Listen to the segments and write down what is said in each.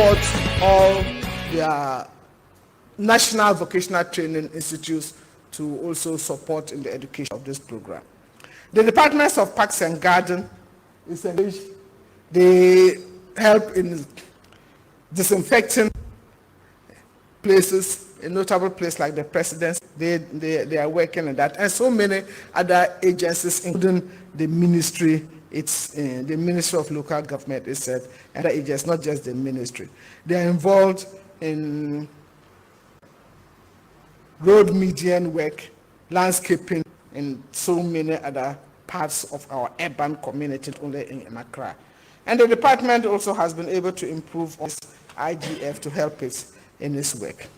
support all their national vocational training institutes to also support in the education of this program. The Departments of Parks and Garden is engaged. They help in disinfecting places, a notable place like the President's. They are working on that, and so many other agencies, including the ministry. It's the Ministry of Local Government, is said, and other agencies, not just the ministry. They are involved in road median work, landscaping, and so many other parts of our urban community, only in Accra. And the department also has been able to improve on IGF to help it in its work.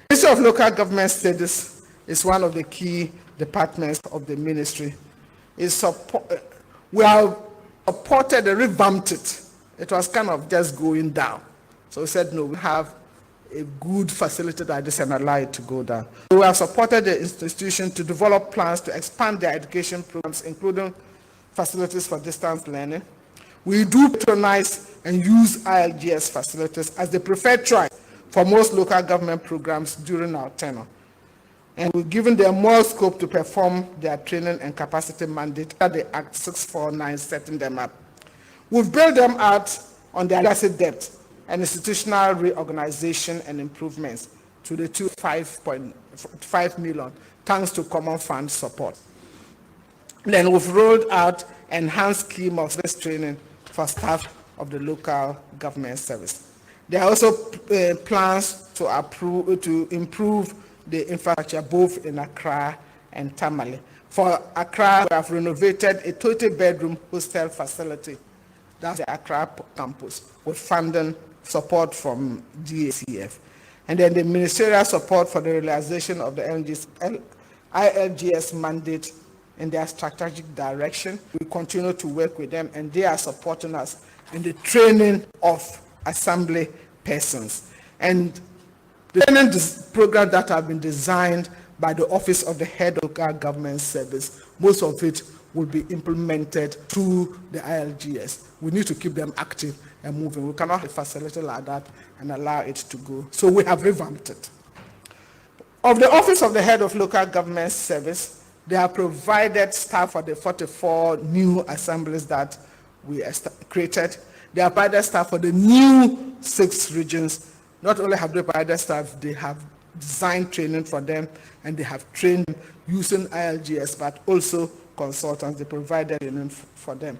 The Ministry of Local Government Studies is one of the key departments of the ministry. We have supported and revamped it. It was kind of just going down. So we said, no, we have a good facility like this and allow it to go down. We have supported the institution to develop plans to expand their education programs, including facilities for distance learning. We do patronize and use ILGS facilities as the preferred choice for most local government programs during our tenure. And we've given them more scope to perform their training and capacity mandate at the Act 649, setting them up. We've built them out on their legacy debt and institutional reorganization and improvements to the 5.5 million, thanks to Common Fund support. Then we've rolled out enhanced scheme of service training for staff of the local government service. There are also plans to improve the infrastructure both in Accra and Tamale. For Accra, we have renovated a 20-bedroom hostel facility. That's the Accra campus, with funding support from GACF. And then the ministerial support for the realization of the ILGS mandate in their strategic direction. We continue to work with them, and they are supporting us in the training of assembly persons. And the training program that have been designed by the Office of the Head of Local Government Service, most of it will be implemented through the ILGS. We need to keep them active and moving. We cannot have a facility like that and allow it to go. So we have revamped it. Of the Office of the Head of Local Government Service, they have provided staff for the 44 new assemblies that we created. They have provided staff for the new 6 regions. Not only have they provided staff, they have designed training for them, and they have trained using ILGS, but also consultants. They provided training for them.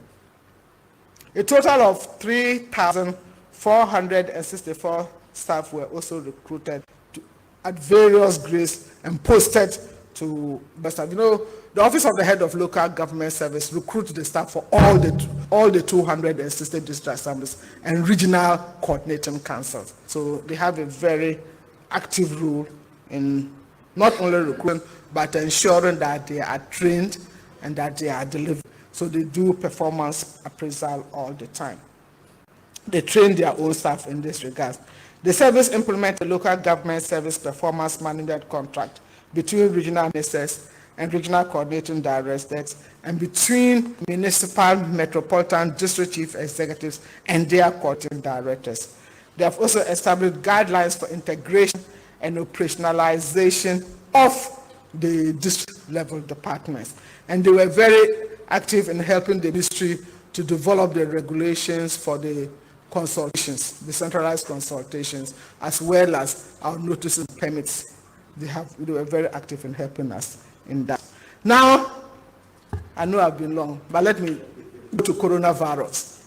A total of 3,464 staff were also recruited at various grades and posted to the staff. You know, the Office of the Head of Local Government Service recruits the staff for all the 260 district assemblies and regional coordinating councils. So they have a very active role in not only recruiting, but ensuring that they are trained and that they are delivered. So they do performance appraisal all the time. They train their own staff in this regard. The service implements a local government service performance management contract between regional ministers and regional coordinating directors, and between municipal, metropolitan, district chief executives and their coordinating directors. They have also established guidelines for integration and operationalization of the district level departments. And they were very active in helping the ministry to develop the regulations for the consultations, the centralized consultations, as well as our notices and permits. They were very active in helping us in that. Now, I know I've been long, but let me go to coronavirus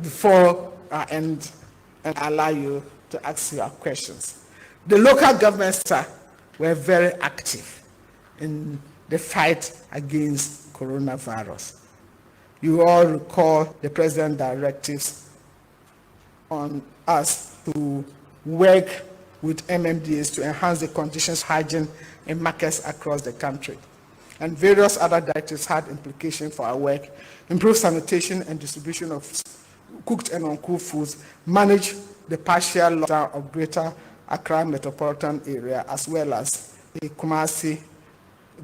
before I end and allow you to ask your questions. The local governments were very active in the fight against coronavirus. You all recall the President's directives on us to work with MMDAs to enhance the conditions of hygiene in markets across the country. And various other directives had implications for our work: improve sanitation and distribution of cooked and uncooked foods, manage the partial lockdown of Greater Accra metropolitan area, as well as the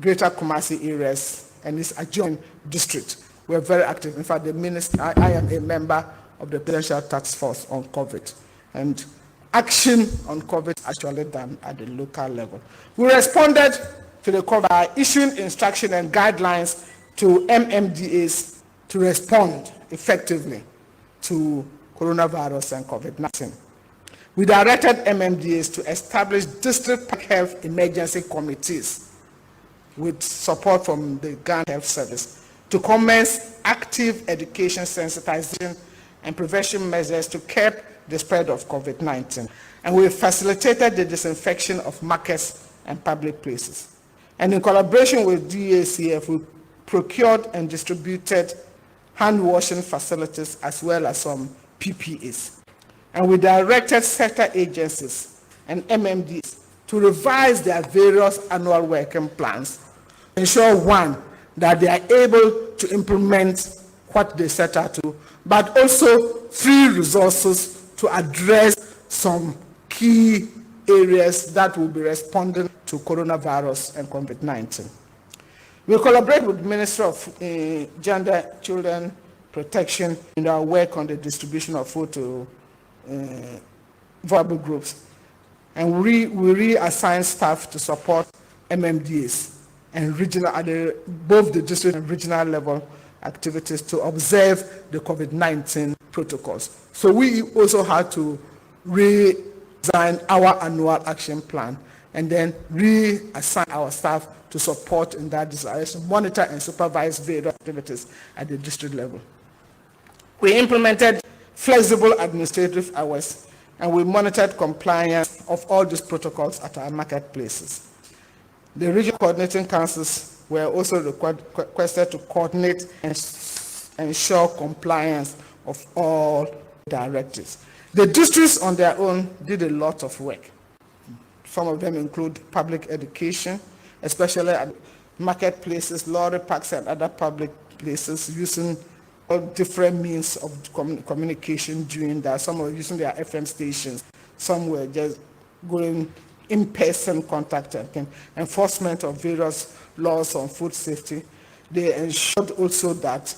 Greater Kumasi areas and its adjoining district. We're very active. In fact, I am a member of the Presidential Task Force on COVID. and action on COVID actually done at the local level. We responded to the COVID by issuing instruction and guidelines to MMDAs to respond effectively to coronavirus and COVID-19. We directed MMDAs to establish district health emergency committees with support from the Ghanaian Health Service to commence active education, sensitization, and prevention measures to curb the spread of COVID-19. And we facilitated the disinfection of markets and public places. And in collaboration with DACF, we procured and distributed hand washing facilities as well as some PPEs. And we directed sector agencies and MMDs to revise their various annual working plans, ensure one, that they are able to implement what they set out to, but also free resources to address some key areas that will be responding to coronavirus and COVID-19. We collaborate with the Ministry of Gender, Children Protection in our work on the distribution of food to vulnerable groups. And we reassign staff to support MMDAs and regional, at both the district and regional level activities to observe the COVID-19 protocols. So we also had to redesign our annual action plan and then reassign our staff to support in that direction, monitor and supervise various activities at the district level. We implemented flexible administrative hours and we monitored compliance of all these protocols at our marketplaces. The regional coordinating councils were also requested to coordinate and ensure compliance of all directives. The districts on their own did a lot of work. Some of them include public education, especially at marketplaces, lorry parks, and other public places, using all different means of communication during that. Some were using their FM stations, some were just going in-person contact and enforcement of various laws on food safety. They ensured also that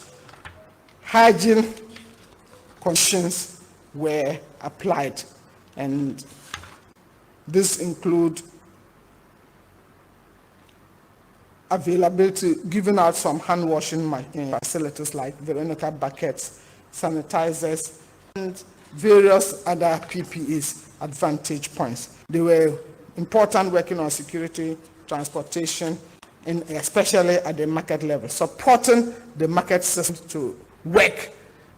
hygiene conditions were applied, and this include availability, giving out some hand washing facilities like Veronica buckets, sanitizers, and various other PPEs at vantage points. They were important working on security, transportation, and especially at the market level, supporting the market system to work.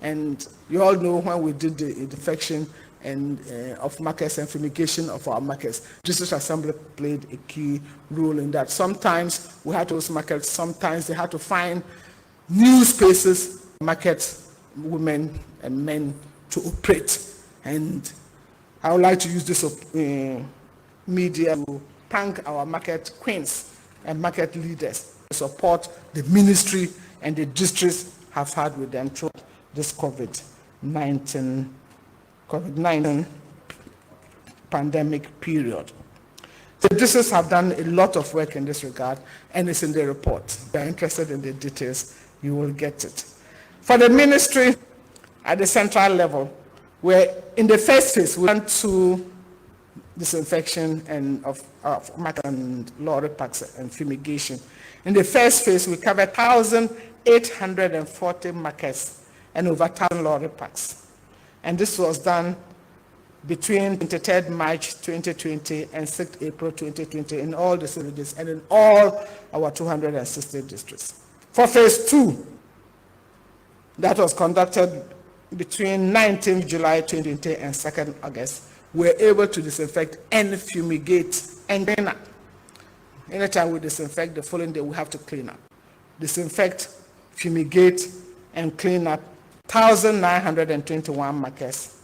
And you all know when we did the disinfection and of markets and fumigation of our markets, district assembly played a key role in that. Sometimes we had those markets, sometimes they had to find new spaces, markets, women and men to operate. And I would like to use this media to thank our market queens and market leaders to support the ministry and the districts have had with them through this COVID-19 pandemic period. The districts have done a lot of work in this regard, and it's in the report. If you're interested in the details, you will get it. For the ministry at the central level, where in the first phase, we went to disinfection and of market and lorry parks and fumigation. In the first phase, we covered 1,840 markets and over 1,000 lorry parks. And this was done between 23rd March 2020 and 6th April 2020 in all the cities and in all our 260 districts. For phase 2, that was conducted between 19th July 2020 and 2nd August, we were able to disinfect and fumigate and clean up. Anytime we disinfect, the following day we have to clean up. Disinfect, fumigate, and clean up 1,921 markets,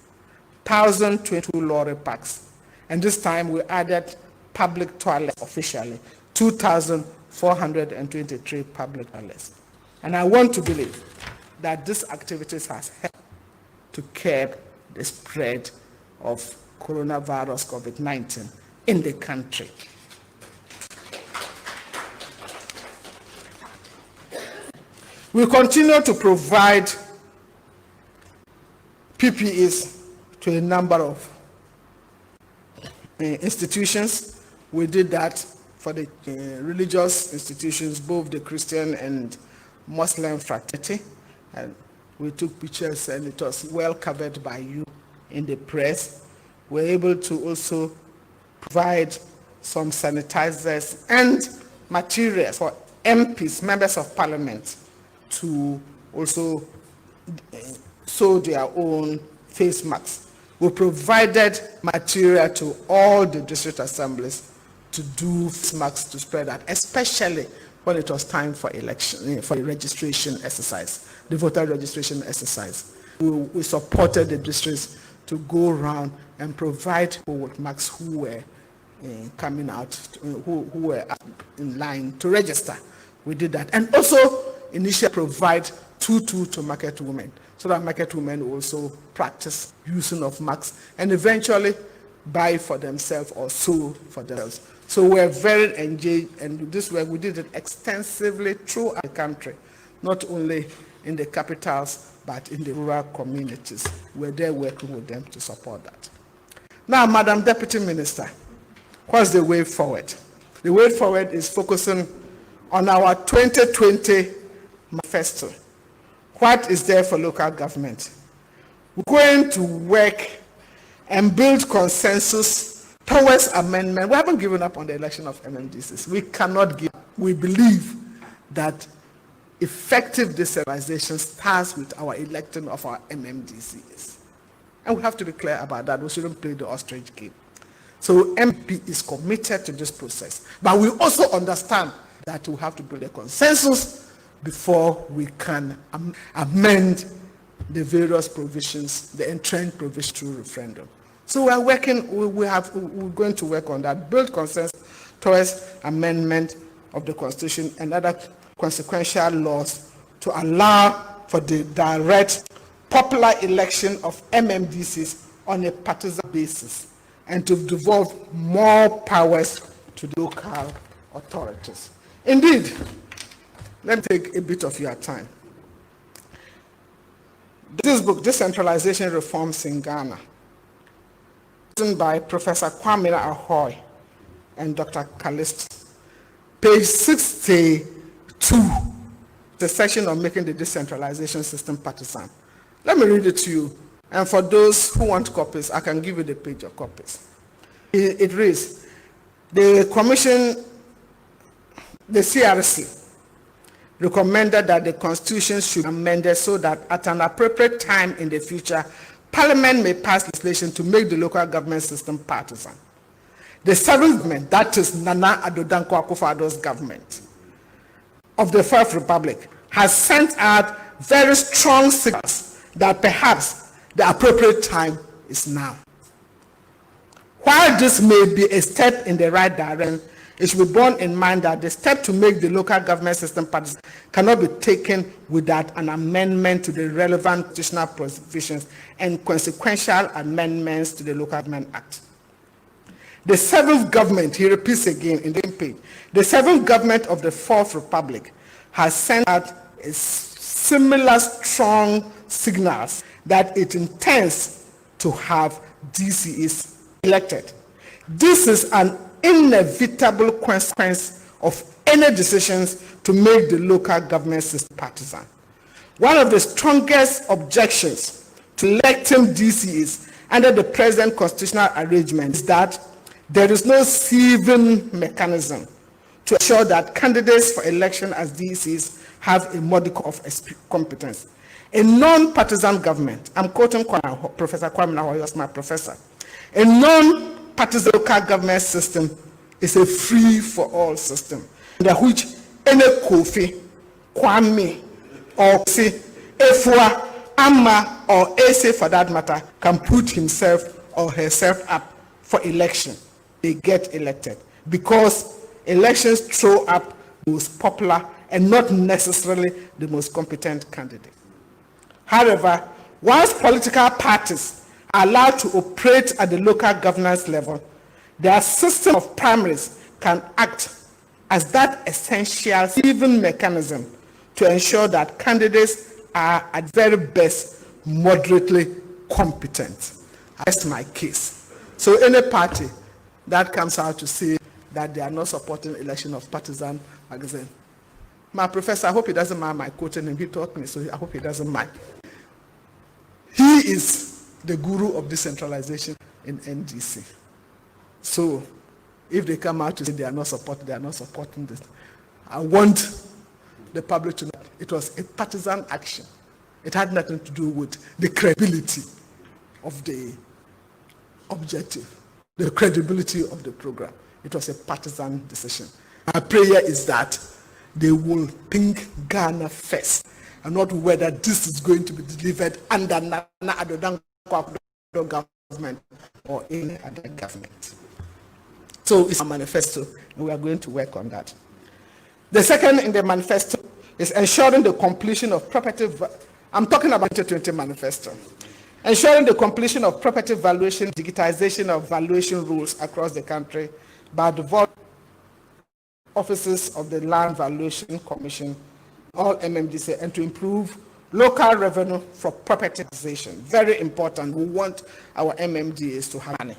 1,022 lorry parks, and this time we added public toilets officially, 2,423 public toilets. And I want to believe that these activities has helped to curb the spread of coronavirus COVID-19 in the country. We continue to provide PPEs to a number of institutions. We did that for the religious institutions, both the Christian and Muslim fraternity. And we took pictures and it was well covered by you in the press. We're able to also provide some sanitizers and materials for MPs, members of parliament, to also sew their own face masks. We provided material to all the district assemblies to do face masks to spread that, especially when it was time for election, for the registration exercise, the voter registration exercise. We supported the districts to go around and provide people with masks who were coming out, who were in line to register. We did that. And also initially provide tutu to market women, so that market women also practice using of masks and eventually buy for themselves or sew for themselves. So we're very engaged, and this way we did it extensively throughout the country, not only in the capitals, but in the rural communities. We're there working with them to support that. Now, Madam Deputy Minister, what's the way forward? The way forward is focusing on our 2020 manifesto. What is there for local government? We're going to work and build consensus towards amendment. We haven't given up on the election of MMDCs. We cannot give up. We believe that effective decentralization starts with our electing of our MMDCs. And we have to be clear about that. We shouldn't play the ostrich game. So MP is committed to this process. But we also understand that we have to build a consensus before we can amend the various provisions, the entrenched provisions through referendum. So we are working, we're going to work on that, build consensus towards amendment of the Constitution and other consequential laws to allow for the direct popular election of MMDCs on a partisan basis and to devolve more powers to the local authorities. Indeed, let me take a bit of your time. This book, Decentralization Reforms in Ghana, written by Professor Kwame Ahoy and Dr. Callisto, page 62, the section on making the decentralization system partisan. Let me read it to you. And for those who want copies, I can give you the page of copies. It reads, the Commission, the CRC, recommended that the Constitution should be amended so that at an appropriate time in the future, Parliament may pass legislation to make the local government system partisan. The seventh government, that is Nana Addo Dankwa Akufo-Addo's government of the Fourth Republic, has sent out very strong signals that perhaps the appropriate time is now. While this may be a step in the right direction, it should be borne in mind that the step to make the local government system partisan cannot be taken without an amendment to the relevant constitutional provisions and consequential amendments to the Local Government Act. The seventh government, he repeats again in the page, the seventh government of the Fourth Republic has sent out a similar strong signals that it intends to have DCEs elected. This is an inevitable consequence of any decisions to make the local government system partisan. One of the strongest objections to electing DCEs under the present constitutional arrangement is that there is no sieving mechanism to ensure that candidates for election as DCEs have a modicum of competence. A non-partisan government, I'm quoting Professor Kwame Ahoy, was my professor, a non-partisan local government system is a free-for-all system, under which any Kofi, Kwame, or Efua, Amma, or Ese for that matter, can put himself or herself up for election. They get elected because elections throw up the most popular and not necessarily the most competent candidate. However, once political parties are allowed to operate at the local governance level, their system of primaries can act as that essential sieving mechanism to ensure that candidates are at very best moderately competent. That's my case. So any party that comes out to say that they are not supporting election of partisan magazine. My professor, I hope he doesn't mind my quoting him. He taught me, so I hope he doesn't mind. He is the guru of decentralization in NDC. So if they come out to say they are not supporting this, I want the public to know it was a partisan action. It had nothing to do with the credibility of the objective, the credibility of the program. It was a partisan decision. My prayer is that they will think Ghana first, and not whether this is going to be delivered under Nana Addo Dankwa government or any other government. So it's a manifesto, and we are going to work on that. The second in the manifesto is ensuring the completion of property. I'm talking about the 2020 manifesto. Ensuring the completion of property valuation, digitization of valuation rules across the country by developing offices of the Land Valuation Commission, all MMDC, and to improve local revenue for property taxation. Very important. We want our MMDAs to have money.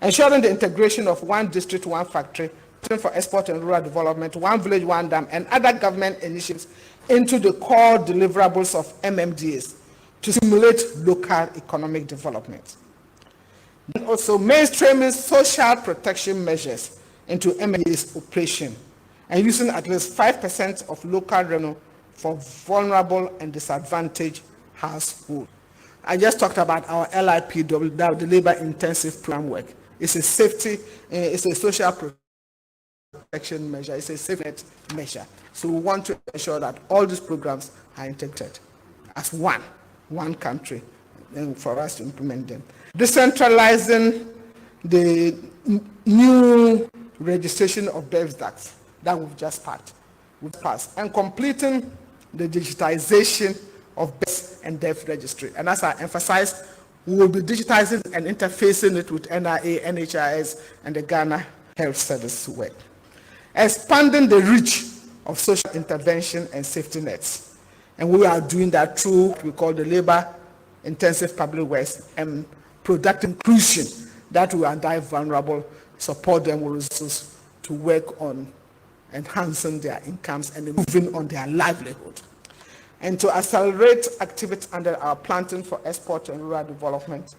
Ensuring the integration of one district, one factory, for export and rural development, one village, one dam, and other government initiatives into the core deliverables of MMDAs to stimulate local economic development. And also mainstreaming social protection measures into MMDA's operation and using at least 5% of local revenue for vulnerable and disadvantaged households. I just talked about our LIPW, the labor intensive program work. It's a safety, it's a social protection measure, it's a safety net measure. So we want to ensure that all these programs are integrated as one country, and for us to implement them. Decentralizing the new registration of death tax that we've just passed, and completing the digitization of birth and death registry. And as I emphasized, we will be digitizing and interfacing it with NIA, NHIS, and the Ghana Health Service work. Expanding the reach of social intervention and safety nets. And we are doing that through what we call the labor intensive public works and product inclusion, that will untie vulnerable, support them with resources to work on enhancing their incomes and improving on their livelihood. And to accelerate activity under our planting for export and rural development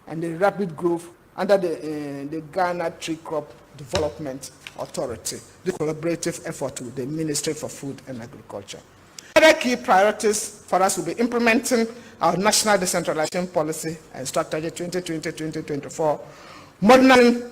and the rapid growth under the Ghana Tree Crop Development Authority, the collaborative effort with the Ministry for Food and Agriculture. Other key priorities for us will be implementing our National Decentralization Policy and Strategy 2020-2024, modernizing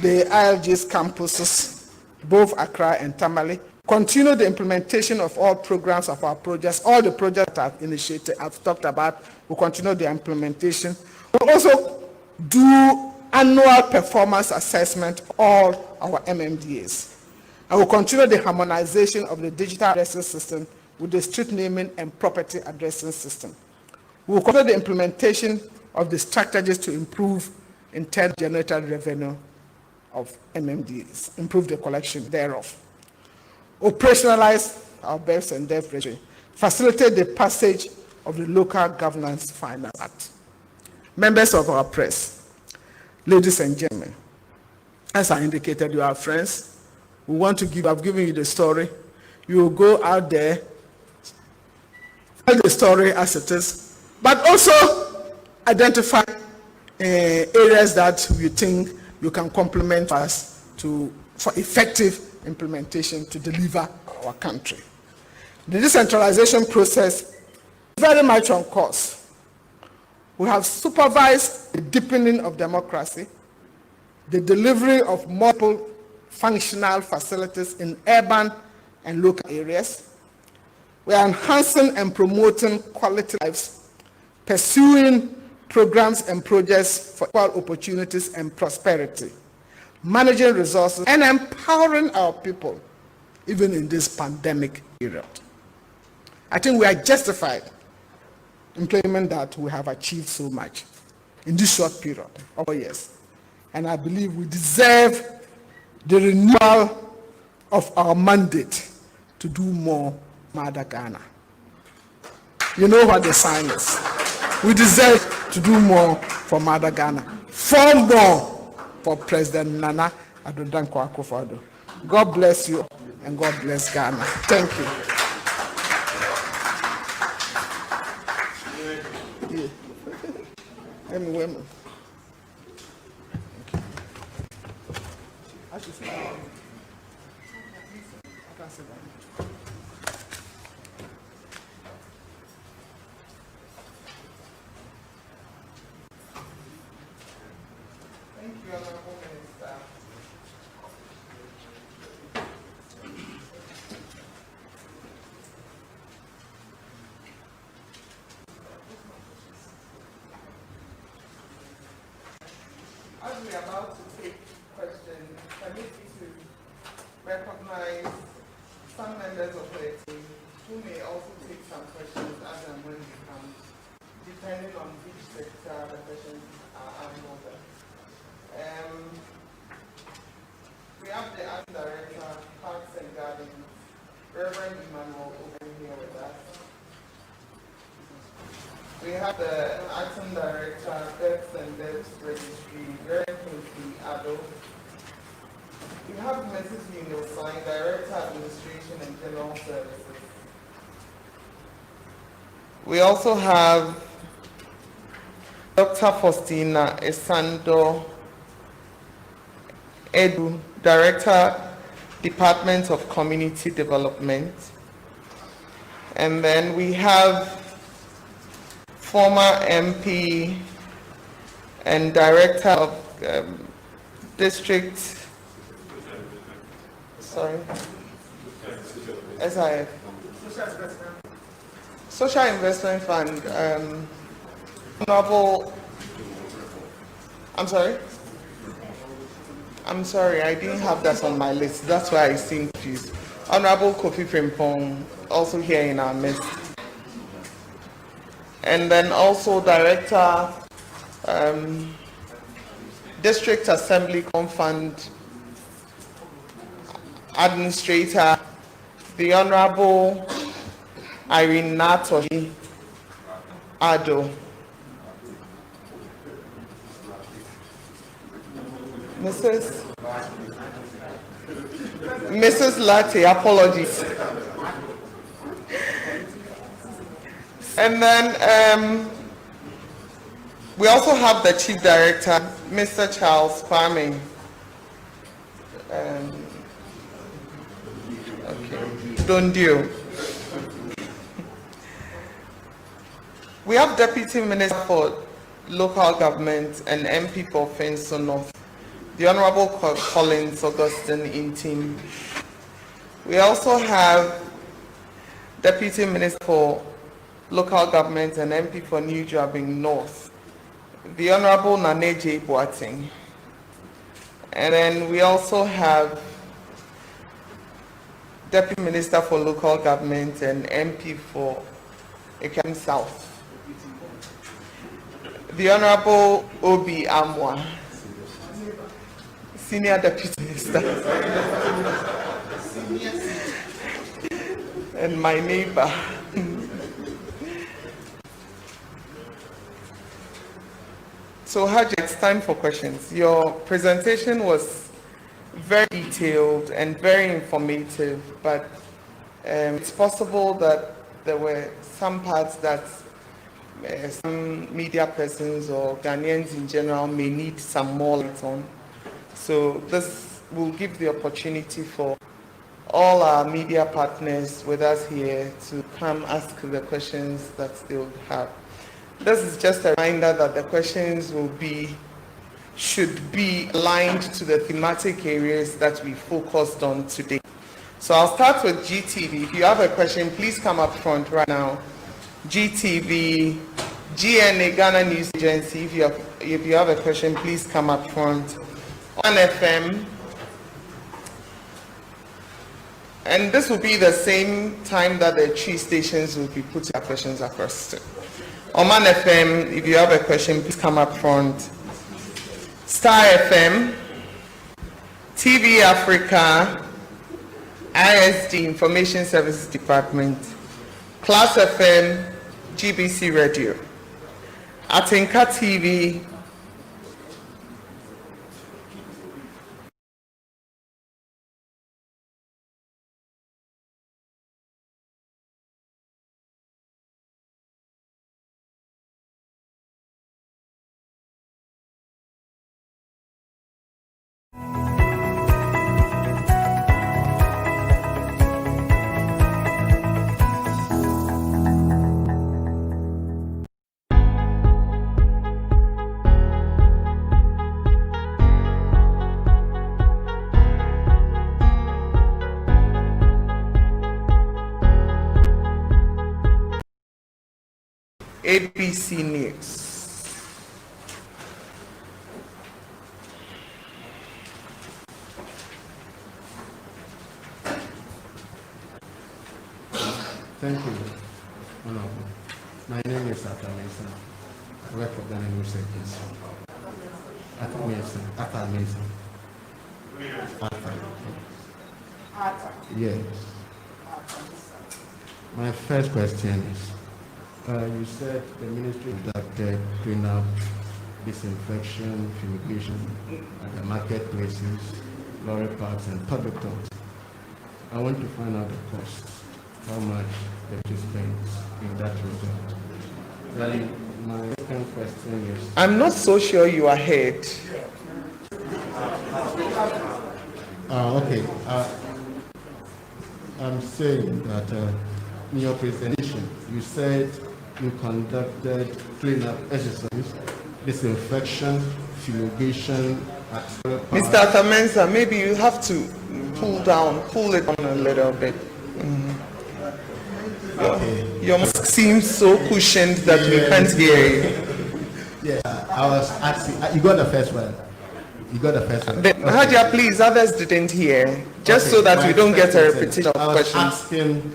the ILG's campuses, both Accra and Tamale, continue the implementation of all programs of our projects, all the projects that I've initiated, I've talked about, we'll continue the implementation. We'll also do annual performance assessment of all our MMDAs. And we'll continue the harmonization of the digital addressing system with the street naming and property addressing system. We'll continue the implementation of the strategies to improve internal generated revenue of MMDAs, improve the collection thereof. Operationalize our births and death registry, facilitate the passage of the Local Governance Finance Act. Members of our press, ladies and gentlemen, as I indicated, you are friends. We want to give, I've given you the story. You will go out there, tell the story as it is, but also identify areas that you think you can complement us for effective implementation to deliver our country. The decentralization process is very much on course. We have supervised the deepening of democracy, the delivery of multiple functional facilities in urban and local areas. We are enhancing and promoting quality lives, pursuing programs and projects for equal opportunities and prosperity, managing resources, and empowering our people, even in this pandemic period. I think we are justified in claiming that we have achieved so much in this short period of 4 years. And I believe we deserve the renewal of our mandate to do more Mother Ghana. You know what the sign is. We deserve to do more for Mother Ghana. 4 more for President Nana Addo Dankwa Akufo-Addo. God bless you and God bless Ghana. Thank you. Let me wait. I should sit down. I can't sit down. Thank you, Honorable Minister. As we are about to take questions, permit me to recognize some members of the team who may also take some questions as and when they come, depending on which sector the questions are under. We have the Art Director, Parks and Gardens, Reverend Emmanuel, over here with us. We have the Acting Director, Deaths and Deaths Registry, Reverend Akufo-Addo. We have Mrs. Yunil Sai, Director, Administration and General Services. We also have Dr. Faustina Esando Edu, Director, Department of Community Development. And then we have former MP and Director of District, SIF, Social Investment Fund, Honorable, I'm sorry, I didn't have that on my list. That's why I seem confused. Honorable Kofi Frimpong, also here in our midst. And then also Director, District Assembly Fund Administrator, the Honorable Irene Natohi Addo. Mrs. Latte, apologies. And then we also have the Chief Director, Mr. Charles Kwame. Don't do. We have Deputy Minister for Local Government and MP for Fenso North, the Honorable Collins Augustine Intim. We also have Deputy Minister for Local Government and MP for New Jabing North, the Honorable Nane J. Boateng. And then we also have Deputy Minister for Local Government and MP for Ekam South, the Honorable Obi Amwa, Senior Deputy Minister, and my neighbor. So Hajia, it's time for questions. Your presentation was very detailed and very informative, but it's possible that there were some parts that some media persons or Ghanaians in general may need some more light on. So this will give the opportunity for all our media partners with us here to come ask the questions that they would have. This is just a reminder that the questions should be aligned to the thematic areas that we focused on today. So I'll start with GTV. If you have a question, please come up front right now. GTV, GNA, Ghana News Agency, if you have a question, please come up front. On FM. And this will be the same time that the 3 stations will be putting their questions across to. Oman FM, if you have a question, please come up front. Star FM, TV Africa, ISD, Information Services Department, Class FM, GBC Radio, Atinka TV, ABC News. Thank you, Honorable. My name is Alima. I work for Ghanaian News Service. Yes. My first question is, you said the ministry conducted cleanup, disinfection, fumigation at the marketplaces, lorry parks, and public toilets. I want to find out the costs, how much they spent in that regard. Then my second question is... I'm not so sure you are ahead. Okay. I'm saying that in your presentation, you said you conducted cleanup exercise, disinfection, fumigation at Mr. Atamensa, maybe you have to pull it down a little bit. Your mask seems so cushioned that we can't hear you. Yeah, I was asking, you got the first one. Hajia, please, others didn't hear. Just so that we don't get a repetition of questions. I was asking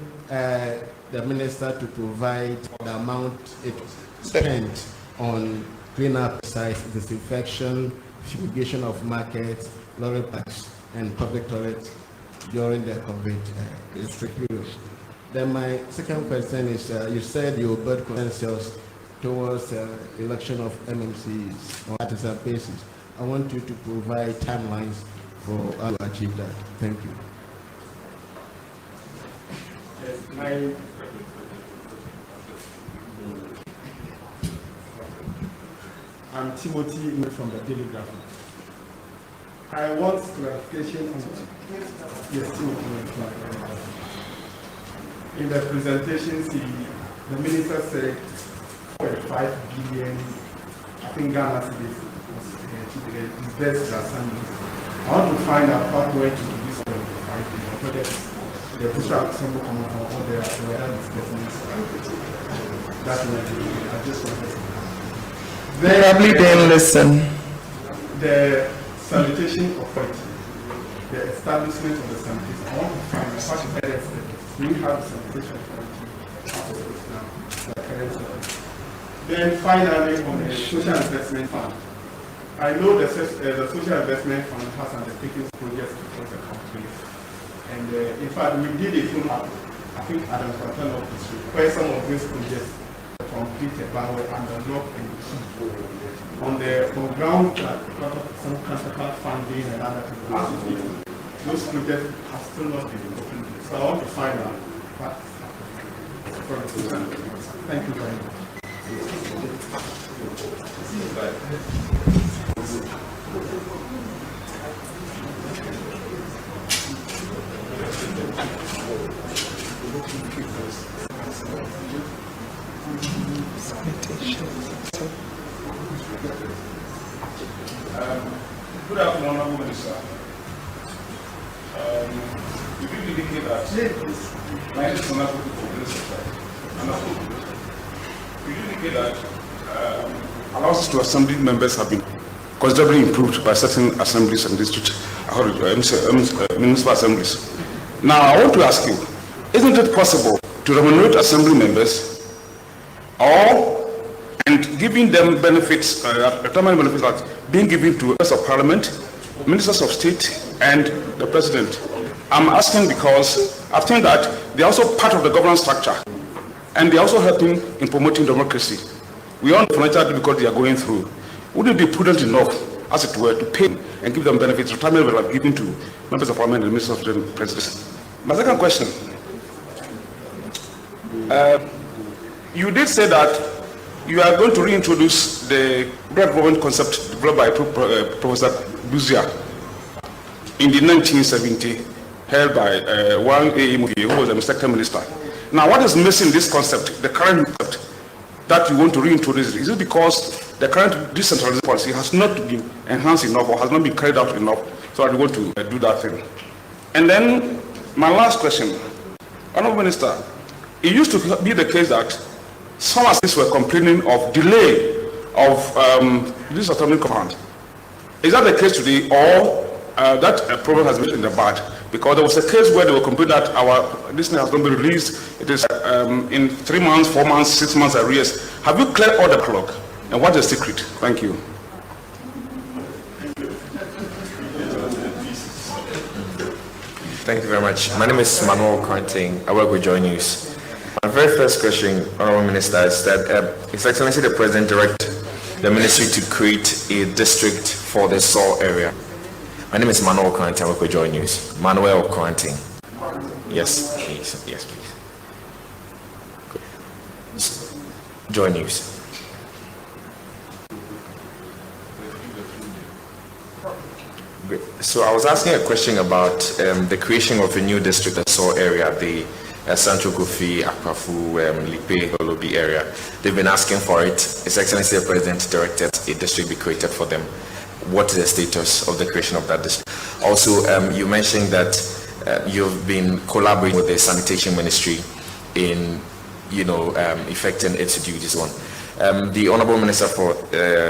the minister to provide the amount it spent on cleanup exercise, disinfection, fumigation of markets, lorry parks, and public toilets during the COVID strict period. Then my second question is, you said you will build consensus towards election of MMCs on partisan basis. I want you to provide timelines for how to achieve that. Thank you. Yes, I'm Timothy from the Daily Graphic. I want clarification on yes, Timothy. In the presentation, the minister said 4.5 billion, I think Ghana cedis was disbursed to assembly. I want to find out what way to do this 4.5 billion, whether the official assembly come out or whether disbursements. That's what I just wanted to know. Probably didn't listen. The sanitation authority, the establishment of the sanitation, I want to find out what better step. We have sanitation authority now. Then finally, on the social investment fund, I know the social investment fund has undertaken projects across the country, and in fact, we did a follow-up. I think Adam Quantan of District, where some of these projects were completed, but were underlocked and key on the ground that some capital funding and other people. Those projects have still not been opened. So I want to find out what happened. Thank you very much. Good afternoon, Honorable Minister. You did indicate that my name is Honorable Minister. You did indicate that allowances to assembly members have been considerably improved by certain assemblies and district municipal assemblies. Now, I want to ask you, isn't it possible to remunerate assembly members and giving them benefits, retirement benefits like being given to members of parliament, ministers of state, and the president? I'm asking because I think that they're also part of the governance structure, and they're also helping in promoting democracy. We all know financial difficulty they are going through. Would it be prudent enough, as it were, to pay and give them benefits, retirement benefits given to members of parliament and ministers of the presidency? My second question, you did say that you are going to reintroduce the broad government concept developed by Professor Buzia in the 1970, held by one A.E. who was the second minister. Now, what is missing this concept, the current concept, that you want to reintroduce? Is it because the current decentralization policy has not been enhanced enough or has not been carried out enough, so that you want to do that thing? And then, my last question, Honorable Minister, it used to be the case that some associates were complaining of delay of this autonomy compound. Is that the case today, or that problem has been in the bud? Because there was a case where they were complaining that this thing has not been released. It is in 3 months, 4 months, 6 months arrears. Have you cleared all the clock? And what is the secret? Thank you. Thank you very much. My name is Manuel Quentin. I work with Joy News. My very first question, Honorable Minister, is that His Excellency the President directed the Ministry to create a district for the Seoul area. My name is Manuel Quentin. I work with Joy News. Manuel Quentin. Yes, please. Yes, please. Joy News. So I was asking a question about the creation of a new district in the Seoul area, the Sancho Kofi, Akwafu, Lipe, Olobi area. They've been asking for it. His Excellency the President directed a district be created for them. What is the status of the creation of that district? Also, you mentioned that you've been collaborating with the Sanitation Ministry in, effecting its duties on. The Honorable Minister for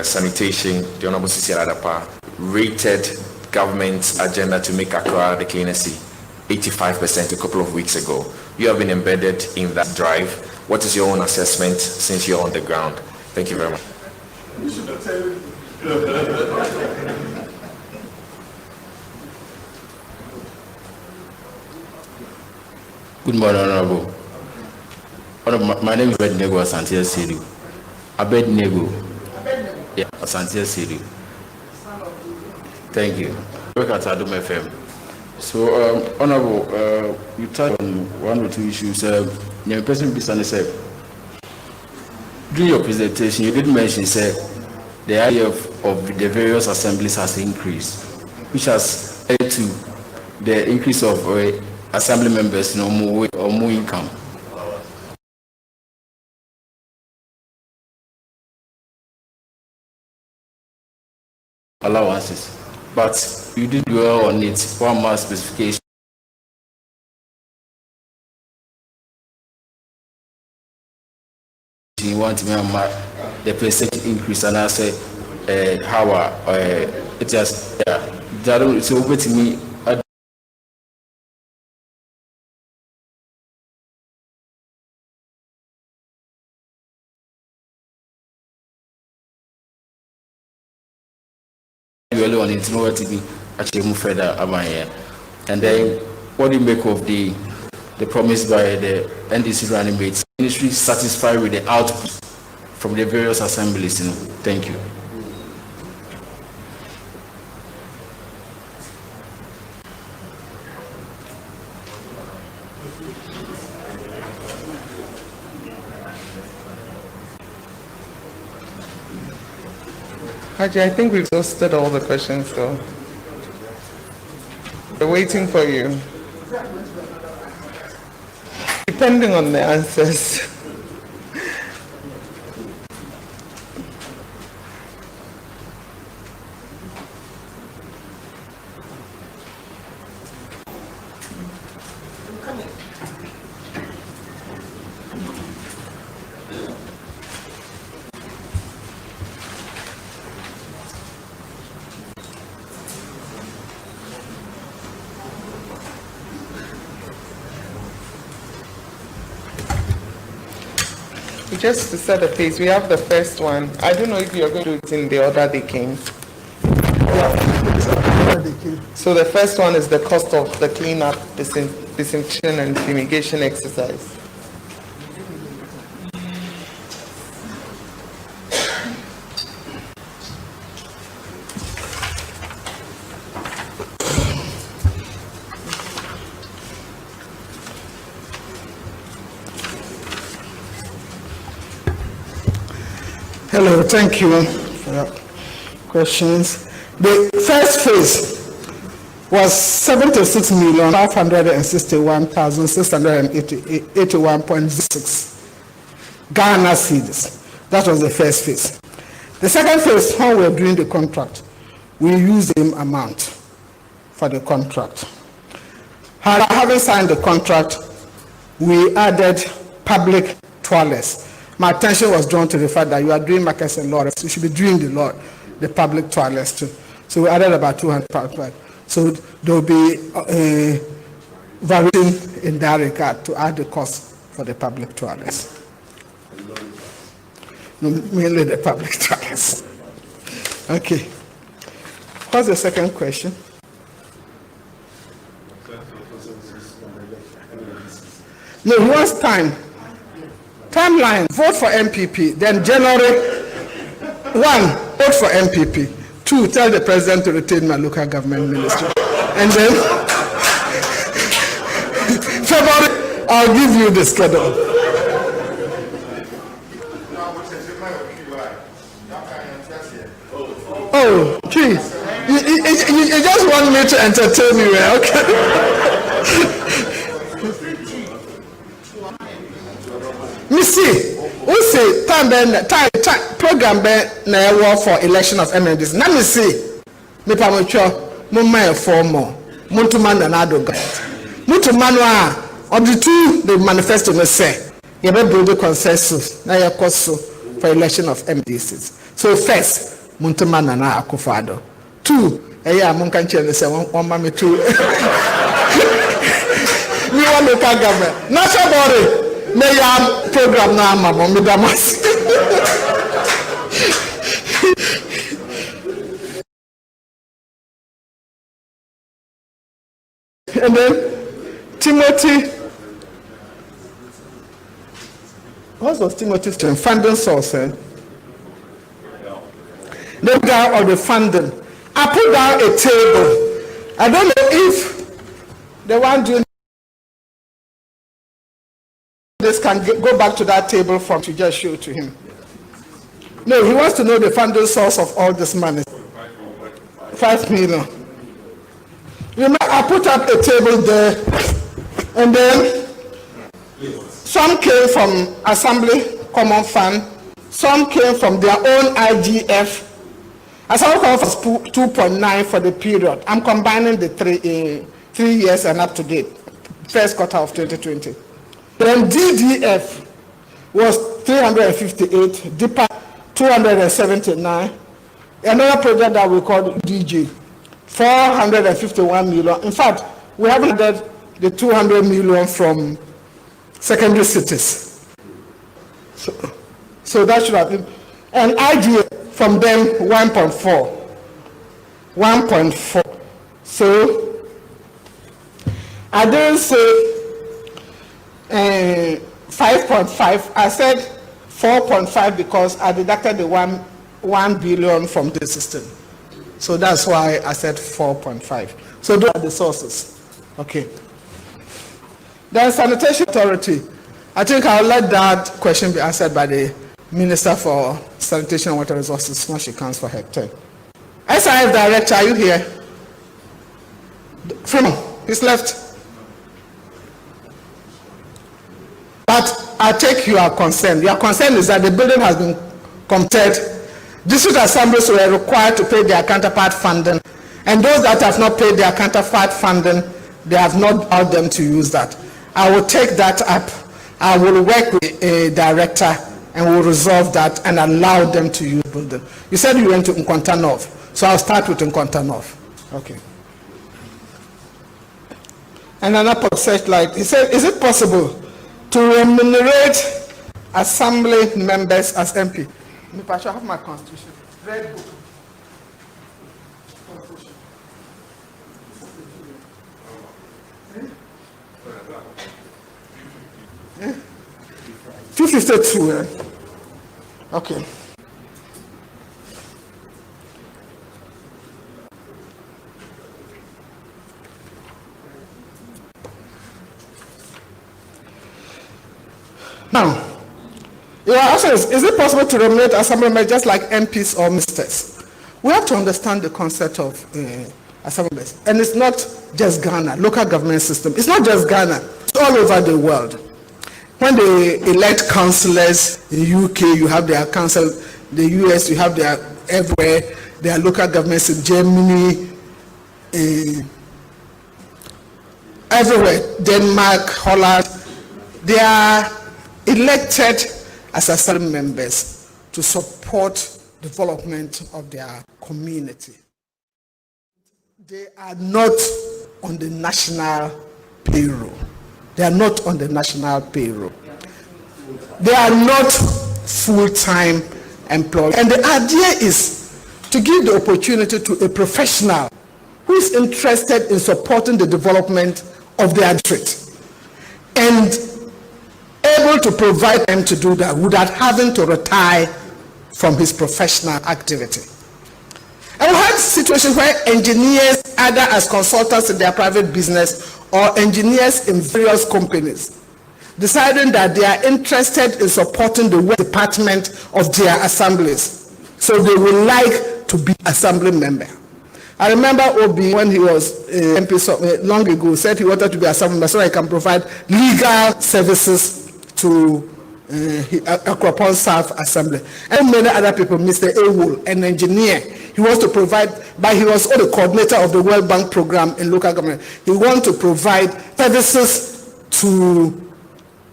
Sanitation, the Honorable Sisi Adapa, rated government's agenda to make Accra the KNSC 85% a couple of weeks ago. You have been embedded in that drive. What is your own assessment since you're on the ground? Thank you very much. Good morning, Honorable. My name is Abednego Asante Siri. Abednego. Yeah, Asante Siri. Thank you. Work at Adum FM. So, Honorable, you touched on one or two issues. Your President Bisani said, during your presentation, you did mention, the area of the various assemblies has increased, which has led to the increase of assembly members, more income. Allowances. But you did well on it, one more specification. You want to the percentage increase, and I say, how it just, it's over to me. Really on it, nowhere to be actually move further about here. And then, what do you make of the promise by the NDC running mates? Ministry satisfied with the output from the various assemblies? Thank you. Hajia, I think we've exhausted all the questions though. We're waiting for you. Depending on the answers. Just to set the pace, we have the first one. I don't know if you're going to do it in the order they came. So the first one is the cost of the cleanup, disinfection and fumigation exercise. Hello, thank you for your questions. The first phase was 76,561,681.6 Ghana cedis. That was the first phase. The second phase, when we were doing the contract, we used the same amount for the contract. Having signed the contract, we added public toilets my attention was drawn to the fact that you are doing markets and lorries. You should be doing the public toilets too. So we added about 200 pounds. So there will be variation in that regard to add the cost for the public toilets. No, mainly the public toilets. Okay. What's the second question? No, he wants time. Timeline, vote for MPP. Then January 1, vote for MPP. 2, tell the president to retain my local government ministry. And then February, I'll give you the schedule. Oh, geez. You just want me to entertain you, okay? Me see, we say time program na for election of MNDs. Now me see, me pamocho, mo my formal, Montuman and Addo government. Montuman of the two, the manifesto me say, you better build a consensus. Now you cost for election of MDCs. So first, Montuman and Akufo-Addo. 2, Munkanche say one mama 2. We want local government. National body. Mayor program na mama me damas. And then Timothy. What was Timothy's term? Funding source. The guy of the funding. I put down a table. I don't know if the one doing this can go back to that table from to just show to him. No, he wants to know the funding source of all this money. 5 million. Remember, I put up a table there, and then some came from Assembly Common Fund, some came from their own IGF. Assembly Common Fund was 2.9 for the period. I'm combining the 3 years and up to date, first quarter of 2020. Then DDF was 358, DIPA 279, another project that we call DG, 451 million. In fact, we haven't added the 200 million from secondary cities. So that should have been, and IGA from them 1.4. 1.4. So I didn't say 5.5. I said 4.5 because I deducted the 1 billion from the system. So that's why I said 4.5. So those are the sources. Okay. Then sanitation authority. I think I'll let that question be answered by the Minister for Sanitation and Water Resources when she comes for her turn. SIF Director, are you here? Freeman, he's left. But I take your concern. Your concern is that the building has been completed. District assemblies were required to pay their counterpart funding, and those that have not paid their counterpart funding, they have not allowed them to use that. I will take that up. I will work with a director and will resolve that and allow them to use the building. You said you went to Nkwanta North, so I'll start with Nkwanta North. Okay. And another searchlight. He said, is it possible to remunerate assembly members as MP? I should have my constitution. Red book. Constitution. 252. Okay. Now, your answer is it possible to remunerate assembly members just like MPs or ministers? We have to understand the concept of assembly members. And it's not just Ghana, local government system. It's not just Ghana, it's all over the world. When they elect councillors in the UK, you have their council, the US, you have their everywhere, there are local governments in Germany, everywhere, Denmark, Holland. They are elected as assembly members to support development of their community. They are not on the national payroll. They are not on the national payroll. They are not full-time employees. And the idea is to give the opportunity to a professional who is interested in supporting the development of their district and able to provide them to do that without having to retire from his professional activity. And we had situations where engineers, either as consultants in their private business or engineers in various companies, deciding that they are interested in supporting the work department of their assemblies. So they would like to be assembly member. I remember Obi, when he was MP long ago, said he wanted to be assembly member so he can provide legal services to Accra South Assembly. And many other people, Mr. Ewol, an engineer, he wants to provide, but he was also the coordinator of the World Bank program in local government. He wants to provide services to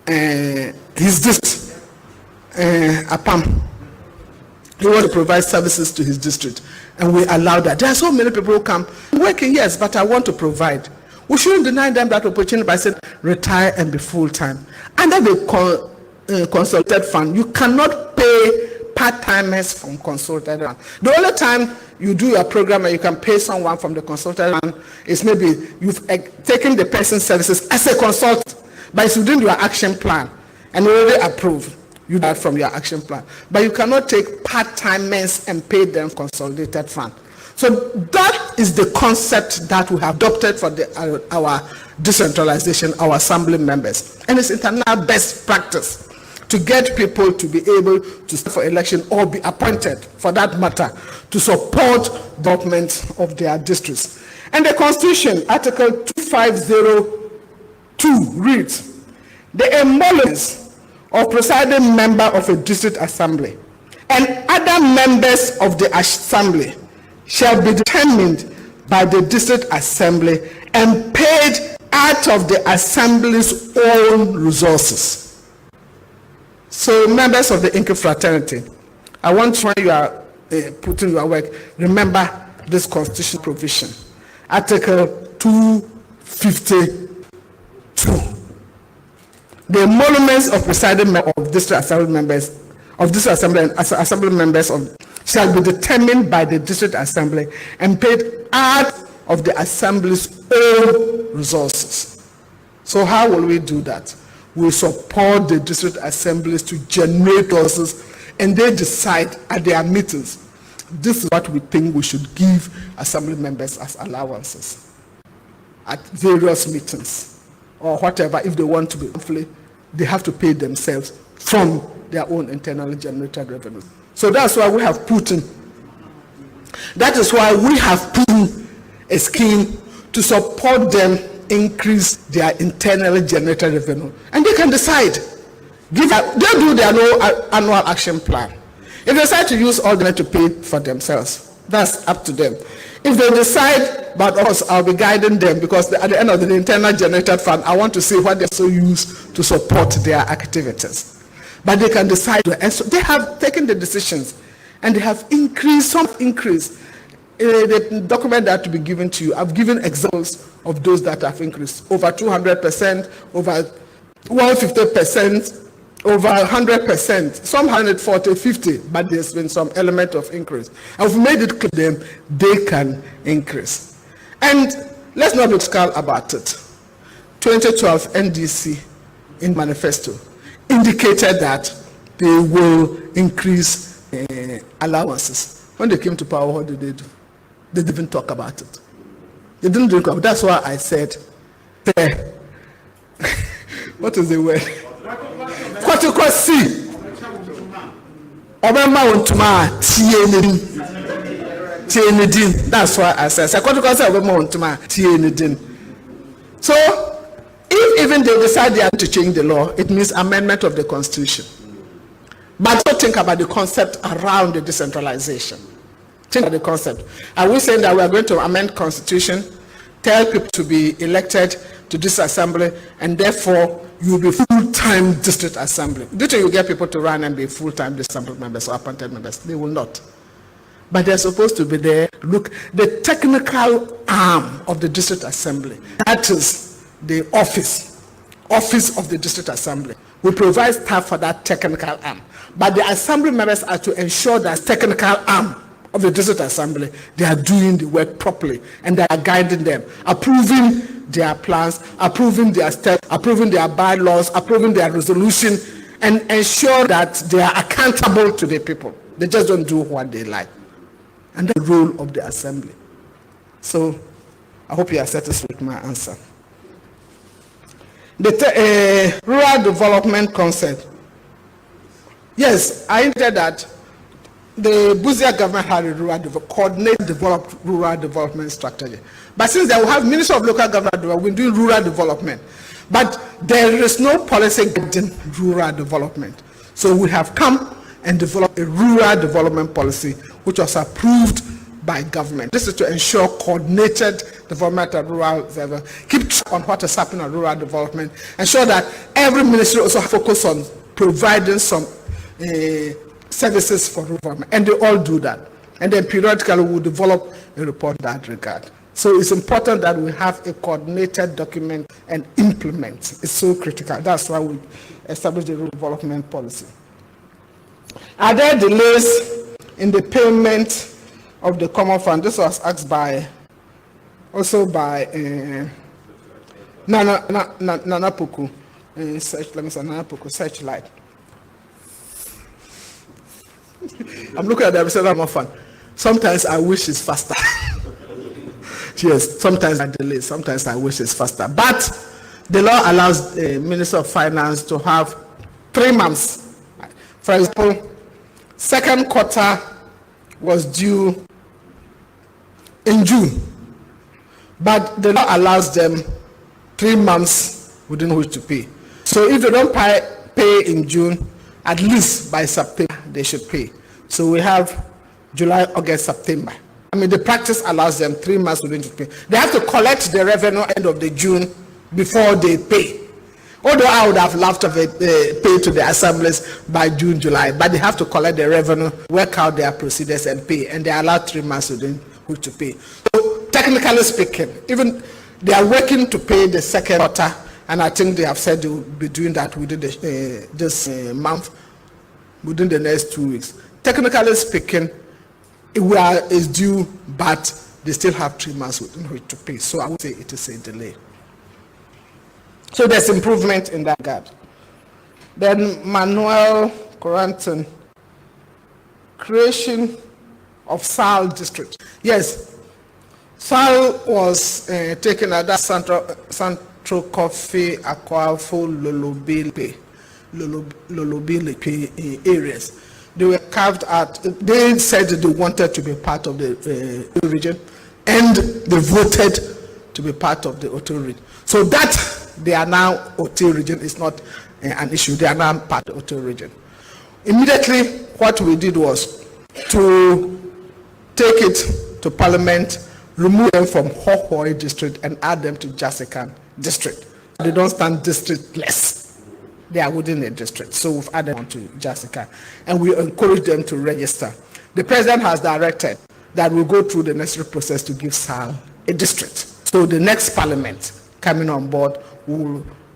his district, APAM. He wants to provide services to his district, and we allow that. There are so many people who come working, yes, but I want to provide. We shouldn't deny them that opportunity by saying retire and be full-time. Under the consulted fund, you cannot pay part-timers from consulted fund. The only time you do your program and you can pay someone from the consulted fund is maybe you've taken the person's services as a consultant, but it's within your action plan and already approved. You do that from your action plan. But you cannot take part-timers and pay them consolidated fund. So that is the concept that we have adopted for our decentralization, our assembly members. And it's international best practice to get people to be able to stand for election or be appointed, for that matter, to support development of their districts. And the Constitution, Article 2502 reads, the emoluments of presiding member of a district assembly and other members of the assembly shall be determined by the district assembly and paid out of the assembly's own resources. So members of the Inky fraternity, I want, when you are putting your work, remember this constitutional provision, Article 252. The emoluments of presiding member of district assembly members of this assembly and assembly members shall be determined by the district assembly and paid out of the assembly's own resources. So how will we do that? We support the district assemblies to generate resources, and they decide at their meetings, this is what we think we should give assembly members as allowances at various meetings or whatever. If they want to be monthly, they have to pay themselves from their own internally generated revenue. So that's why we have put in. That is why we have put in a scheme to support them increase their internally generated revenue. And they can decide. They do their annual action plan. If they decide to use all the money to pay for themselves, that's up to them. If they decide, but of course I'll be guiding them, because at the end of the internal generated fund, I want to see what they so use to support their activities. But they can decide, and so they have taken the decisions, and they have increased, some increase. The document that to be given to you, I've given examples of those that have increased. Over 200%, over 150%, over 100%, some 140, 50, but there's been some element of increase. And we've made it clear to them they can increase. And let's not be scared about it. 2012 NDC in manifesto indicated that they will increase allowances. When they came to power, what did they do? They didn't talk about it. They didn't talk about it. That's why I said, what is the word? Kwatikosi. Obama Wontuma Tienedin. That's why I said, Kwatikosi Obama Wontuma Tienedin. So, if even they decide they have to change the law, it means amendment of the Constitution. But don't think about the concept around the decentralization. Think about the concept. Are we saying that we are going to amend Constitution, tell people to be elected to this assembly, and therefore you will be full-time district assembly. Do you think you get people to run and be full-time district assembly members or appointed members? They will not. But they're supposed to be there. Look, the technical arm of the district assembly, that is the office of the district assembly. We provide staff for that technical arm. But the assembly members are to ensure that technical arm of the district assembly, they are doing the work properly and they are guiding them, approving their plans, approving their steps, approving their bylaws, approving their resolution, and ensure that they are accountable to the people. They just don't do what they like. And that's the role of the assembly. So I hope you are satisfied with my answer. The rural development concept. Yes, I indicated that the Busia government had a coordinated rural development strategy. But since they will have Ministry of Local Government, we're doing rural development. But there is no policy guiding rural development. So we have come and developed a rural development policy which was approved by government. This is to ensure coordinated development at rural level, keep track on what is happening at rural development, ensure that every ministry also focus on providing some services for rural development, and they all do that. And then periodically we'll develop a report in that regard. So it's important that we have a coordinated document and implement. It's so critical. That's why we established the rural development policy. Are there delays in the payment of the common fund? This was asked by Nana Puku, Nana Puku Searchlight. I'm looking at the reservoir fund. Sometimes I wish it's faster. Yes, sometimes I delay, sometimes I wish it's faster. But the law allows the Minister of Finance to have 3 months. For example, second quarter was due in June, but the law allows them 3 months within which to pay. So if they don't pay in June, at least by September they should pay. So we have July, August, September. I mean, the practice allows them 3 months within to pay. They have to collect the revenue end of the June before they pay. Although I would have loved to pay to the assemblies by June, July, but they have to collect the revenue, work out their procedures and pay, and they are allowed 3 months within which to pay. So technically speaking, even they are working to pay the second quarter, and I think they have said they will be doing that within this month, within the next 2 weeks. Technically speaking, it's due, but they still have 3 months within which to pay. So I would say it is a delay. So there's improvement in that regard. Then Manuel Coranton, creation of SAL district. Yes, SAL was taken at that Central Coffee, Akufo-Addo, Lolobi areas. They were carved out. They said that they wanted to be part of the region, and they voted to be part of the Oto region. So that they are now Oto region is not an issue. They are now part of the Oto region. Immediately, what we did was to take it to Parliament, remove them from Hohoi district, and add them to Jasikan district. They don't stand districtless. They are within a district, so we've added on to Jessica, and we encourage them to register. The president has directed that we'll go through the necessary process to give SAL a district. So the next parliament coming on board,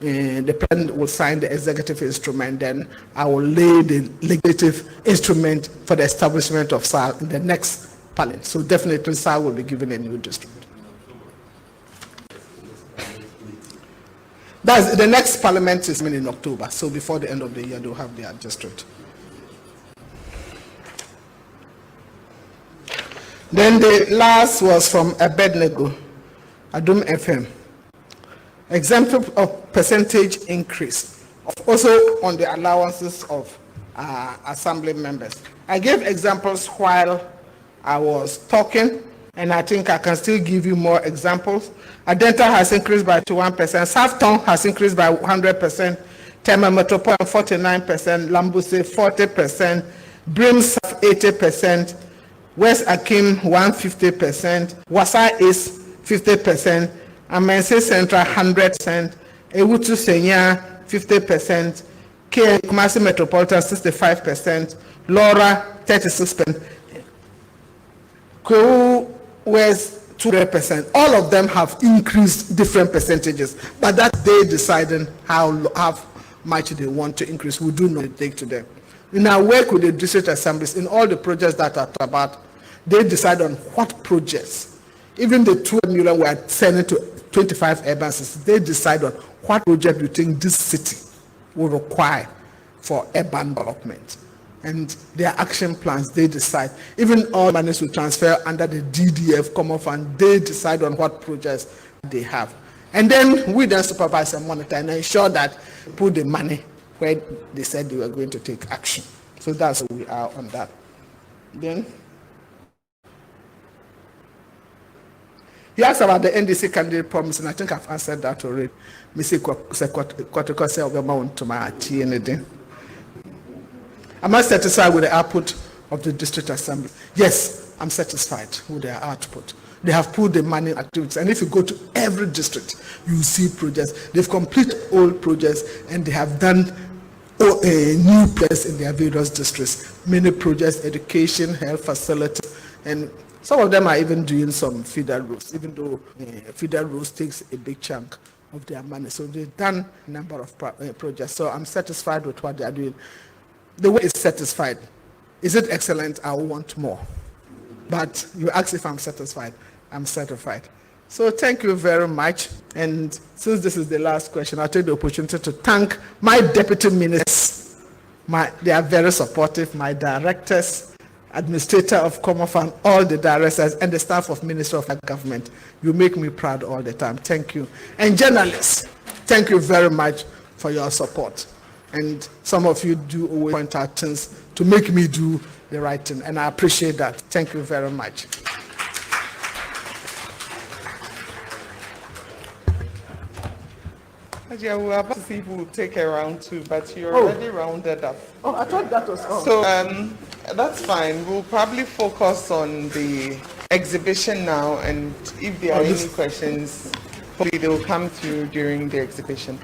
the president will sign the executive instrument, then I will lay the legislative instrument for the establishment of SAL in the next parliament. So definitely SAL will be given a new district. That's, the next parliament is in October, so before the end of the year they'll have their district. Then the last was from Abednego, Adum FM. Example of percentage increase, also on the allowances of assembly members. I gave examples while I was talking, and I think I can still give you more examples. Adenta has increased by 21%, Safton has increased by 100%, Tema Metropolitan 49%, Lambuse 40%, Brims 80%, West Akim 150%, Wasa is 50%, Amense Central 100%, Ewutu Senya 50%, Kumasi Metropolitan 65%, Laura 36%, Kwewu West 200%. All of them have increased different percentages, but that they deciding how much they want to increase. We do not take to them. In our work with the district assemblies, in all the projects that are about, they decide on what projects. Even the 2 million we are sending to 25 urban cities, they decide on what project you think this city will require for urban development. And their action plans, they decide. Even all monies will transfer under the DDF Common Fund, they decide on what projects they have. And then we then supervise and monitor and ensure that put the money where they said they were going to take action. So that's where we are on that. Then you asked about the NDC candidate promise, and I think I've answered that already. Am I satisfied with the output of the district assembly? Yes, I'm satisfied with their output. They have put the money in activities, and if you go to every district, you see projects. They've completed old projects, and they have done new projects in their various districts. Many projects, education, health facilities, and some of them are even doing some feeder roads, even though feeder roads takes a big chunk of their money. So they've done a number of projects. So I'm satisfied with what they are doing. The way is satisfied. Is it excellent? I want more. But you ask if I'm satisfied. I'm satisfied. So thank you very much. And since this is the last question, I'll take the opportunity to thank my deputy ministers. They are very supportive. My directors, administrator of Common Fund, all the directors, and the staff of Ministry of Government. You make me proud all the time. Thank you. And journalists, thank you very much for your support. And some of you do always point out things to make me do the right thing, and I appreciate that. Thank you very much. Hajia, we're about to see if we'll take a round 2, but you're already rounded up. Oh, I thought that was all. So that's fine. We'll probably focus on the exhibition now, and if there are any questions, hopefully they will come through during the exhibition.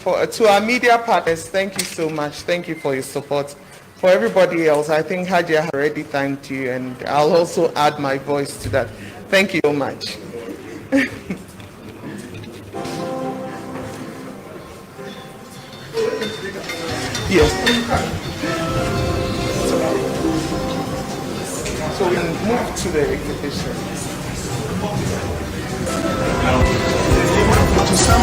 To our media partners, thank you so much. Thank you for your support. For everybody else, I think Hajia has already thanked you, and I'll also add my voice to that. Thank you so much. Yes. So we can move to the exhibition. To some